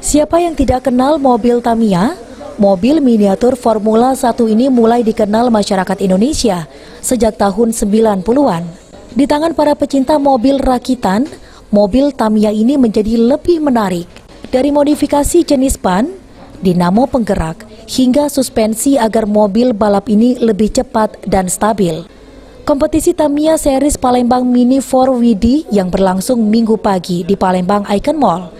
Siapa yang tidak kenal mobil Tamiya? Mobil miniatur Formula 1 ini mulai dikenal masyarakat Indonesia sejak tahun 90-an. Di tangan para pecinta mobil rakitan, mobil Tamiya ini menjadi lebih menarik. Dari modifikasi jenis ban, dinamo penggerak, hingga suspensi agar mobil balap ini lebih cepat dan stabil. Kompetisi Tamiya Series Palembang Mini 4WD yang berlangsung Minggu pagi di Palembang Icon Mall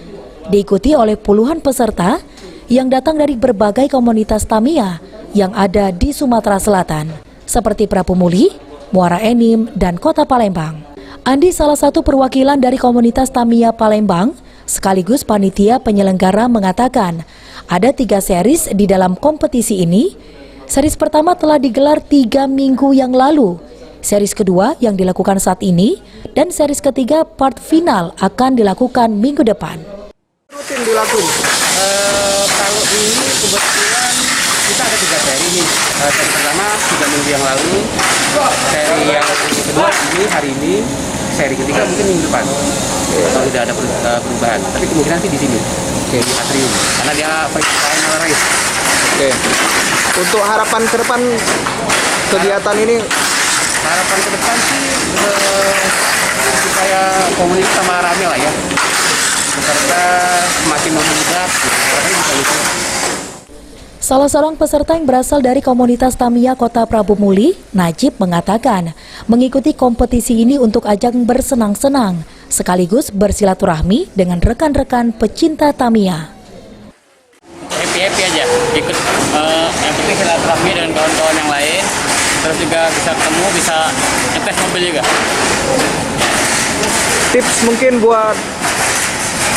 diikuti oleh puluhan peserta yang datang dari berbagai komunitas Tamiya yang ada di Sumatera Selatan, seperti Prabu Muli, Muara Enim, dan Kota Palembang. Andi, salah satu perwakilan dari komunitas Tamiya Palembang, sekaligus panitia penyelenggara, mengatakan ada 3 series di dalam kompetisi ini. Series pertama telah digelar 3 minggu yang lalu, series kedua yang dilakukan saat ini, dan series ketiga part final akan dilakukan minggu depan. Rutin dilakuin? Kalau ini kebetulan kita ada 3 seri nih. Seri pertama 3 minggu yang lalu, seri yang kedua ini hari ini, seri ketiga mungkin minggu depan. Kalau tidak ada perubahan, tapi kemungkinan sih di sini. Di Atrium, karena dia percobaan race. Oke. Untuk harapan ke depan kegiatan ini? Harapan ke depan sih supaya komunitas sama rame lah ya. Peserta semakin membludak, bisa lucu. Salah seorang peserta yang berasal dari komunitas Tamiya Kota Prabu Muli, Najib, mengatakan mengikuti kompetisi ini untuk ajang bersenang-senang, sekaligus bersilaturahmi dengan rekan-rekan pecinta Tamiya. Happy aja, ikut yang penting silaturahmi dengan kawan-kawan yang lain, terus juga bisa ketemu, bisa ngetes mobil juga. Tips mungkin buat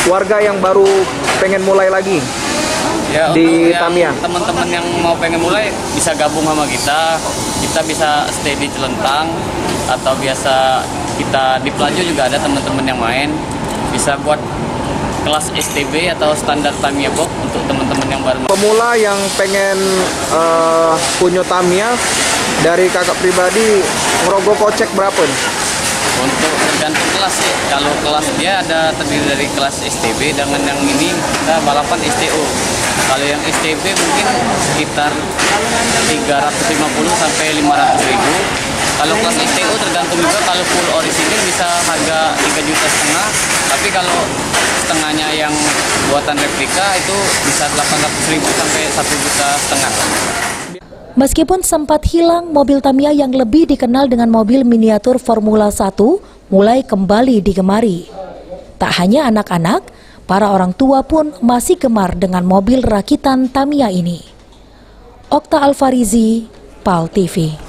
warga yang baru pengen mulai lagi ya, di Tamiya. Teman-teman yang mau pengen mulai bisa gabung sama kita bisa stay di Celentang, atau biasa kita di Pelajo juga ada teman-teman yang main, bisa buat kelas STB atau standar Tamiya Box untuk teman-teman yang baru. Pemula yang pengen punya Tamiya, dari kakak pribadi ngerogoh kocek berapa nih? Untuk tergantung kelas sih. Kalau kelas dia ada terdiri dari kelas STB, dengan yang ini kita balapan STO. Kalau yang STB mungkin sekitar 350 sampai 500 ribu. Kalau kelas STO tergantung juga, kalau full orisinil bisa harga 3,5 juta. Tapi kalau setengahnya yang buatan replika itu bisa 800 ribu sampai 1,5 juta. Meskipun sempat hilang, mobil Tamiya yang lebih dikenal dengan mobil miniatur Formula 1 mulai kembali digemari. Tak hanya anak-anak, para orang tua pun masih gemar dengan mobil rakitan Tamiya ini. Okta Alfarizi, PAL TV.